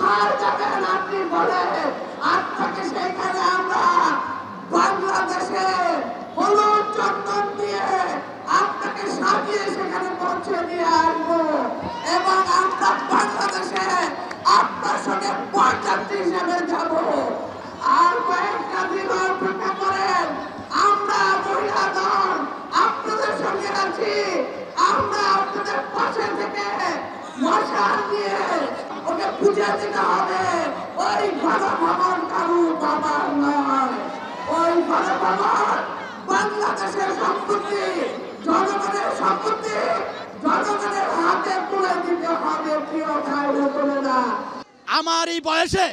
কোথায় যাবেন আপনি বলে আপনাকে সেখানে আমরা বাংলাদেশে হলুদ চন্দন দিয়ে আপনাকে সাজিয়ে সেখানে পৌঁছে দিয়ে আসবো এবং আমরা বাংলাদেশে আপনার সঙ্গে পর্যাপ্ত হিসেবে যাব। আর কয়েকটা দিন অপেক্ষা করেন, আমরা মহিলা দল আপনাদের সঙ্গে আছি। আমরা আপনাদের পাশে থেকে মশাল দিয়ে ওকে বুঝে দিতে হবে ওই গণভবন কারু বাবার নয়, ওই গণভবন বাংলাদেশের সম্পত্তি, জনগণের সম্পত্তি, জনগণের হাতে তুলে দিতে হবে। প্রিয় ভাই বোনেরা, আমার এই বয়সে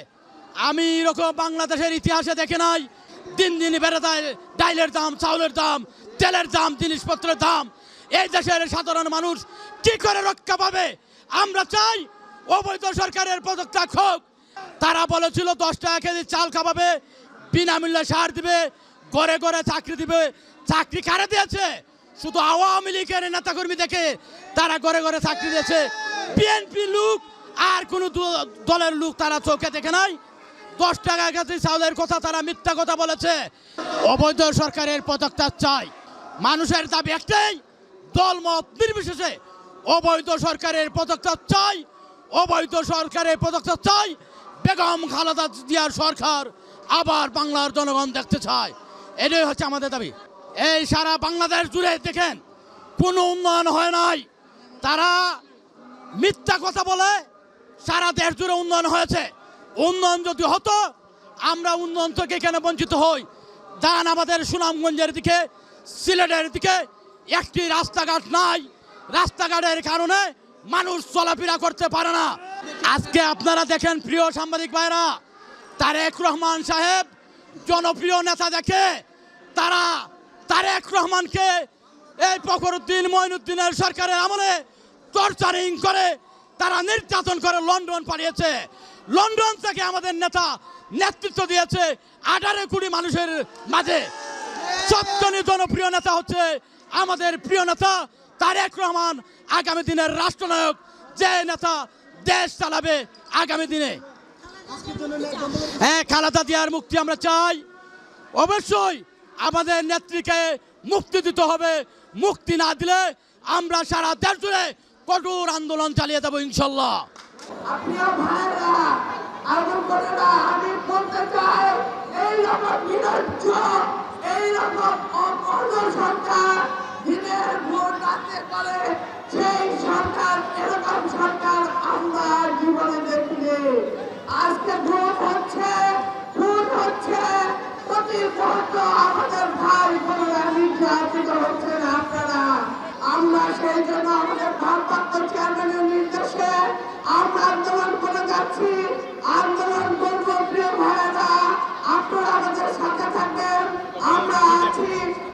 আমি এরকম বাংলাদেশের ইতিহাসে দেখে নাই। দিন দিন বেড়ে যায় ডাইলের দাম, চাউলের দাম, তেলের দাম, জিনিসপত্রের দাম। এই দেশের সাধারণ মানুষ কি করে রক্ষা পাবে? আমরা চাই অবৈধ সরকারের পদত্যাগ হোক। তারা বলেছিল 10 টাকা কেজি চাল খাওয়াবে, বিনামূল্যে সার দিবে, ঘরে ঘরে চাকরি দিবে। চাকরি কারে দিয়েছে? শুধু আওয়ামী লীগের নেতাকর্মী দেখে তারা ঘরে ঘরে চাকরি দিয়েছে। বিএনপি লোক আর কোনো দলের লোক তারা চোখে দেখে নাই। 10 টাকা কেজি চাউলের কথা তারা মিথ্যা কথা বলেছে। অবৈধ সরকারের পদত্যাগ চাই। মানুষের দাবি একটাই, দলমত নির্বিশেষে অবৈধ সরকারের পদত্যাগ চাই। অবৈধ সরকারের পদত্যাগ চাই। বেগম খালেদা জিয়ার সরকার আবার বাংলার জনগণ দেখতে চায়। এটাই হচ্ছে আমাদের দাবি। এই সারা বাংলাদেশ জুড়ে দেখেন কোনো উন্নয়ন হয় নাই। তারা মিথ্যা কথা বলে সারা দেশ জুড়ে উন্নয়ন হয়েছে। উন্নয়ন যদি হতো, আমরা উন্নয়ন থেকে কেন বঞ্চিত হই? দান আমাদের সুনামগঞ্জের দিকে, সিলেটের দিকে একটি রাস্তাঘাট নাই। রাস্তাঘাটের কারণে মানুষ চলাফেরা করতে পারে না। আজকে আপনারা দেখেন প্রিয় সাংবাদিক ভাইরা, তারেক রহমান সাহেব জনপ্রিয় নেতা দেখে তারা তারেক রহমানকে এই ফখরুদ্দিন মঈনুদ্দিনের সরকারের আমলে টর্চারিং করে, তারা নির্যাতন করে লন্ডন পাঠিয়েছে। লন্ডন থেকে আমাদের নেতা নেতৃত্ব দিয়েছে 18 কোটি মানুষের মাঝে। সবচেয়ে জনপ্রিয় নেতা হচ্ছে আমাদের প্রিয় নেতা তারেক রহমান, আগামী দিনের রাষ্ট্রনায়ক, যে নেতা দেশ চালাবে আগামী দিনে। হ্যাঁ, খালেদা জিয়ার মুক্তি আমরা চাই। অবশ্যই আমাদের নেত্রীকে মুক্তি দিতে হবে। মুক্তি না দিলে আমরা সারা দেশ জুড়ে কঠোর আন্দোলন চালিয়ে যাবো ইনশাল্লাহ। প্রিয় ভাইরা, আমি বলতে চাই, এইরকম নিরজ্জ, এইরকম অপূর্ণ সরকার দিনের ভোর রাতে করে, সেই সরকার, এরকম সরকার আমরা জীবনে দেখিনি। আজকে ভোট হচ্ছে, খুন হচ্ছে, প্রতি মুহূর্ত আমাদের ভাই বোনেরা নির্যাতিত হচ্ছেন আপনারা। আমরা সেই জন্য আমাদের ভারপ্রাপ্ত চেয়ারম্যানের নির্দেশে আমরা আন্দোলন করে যাচ্ছি।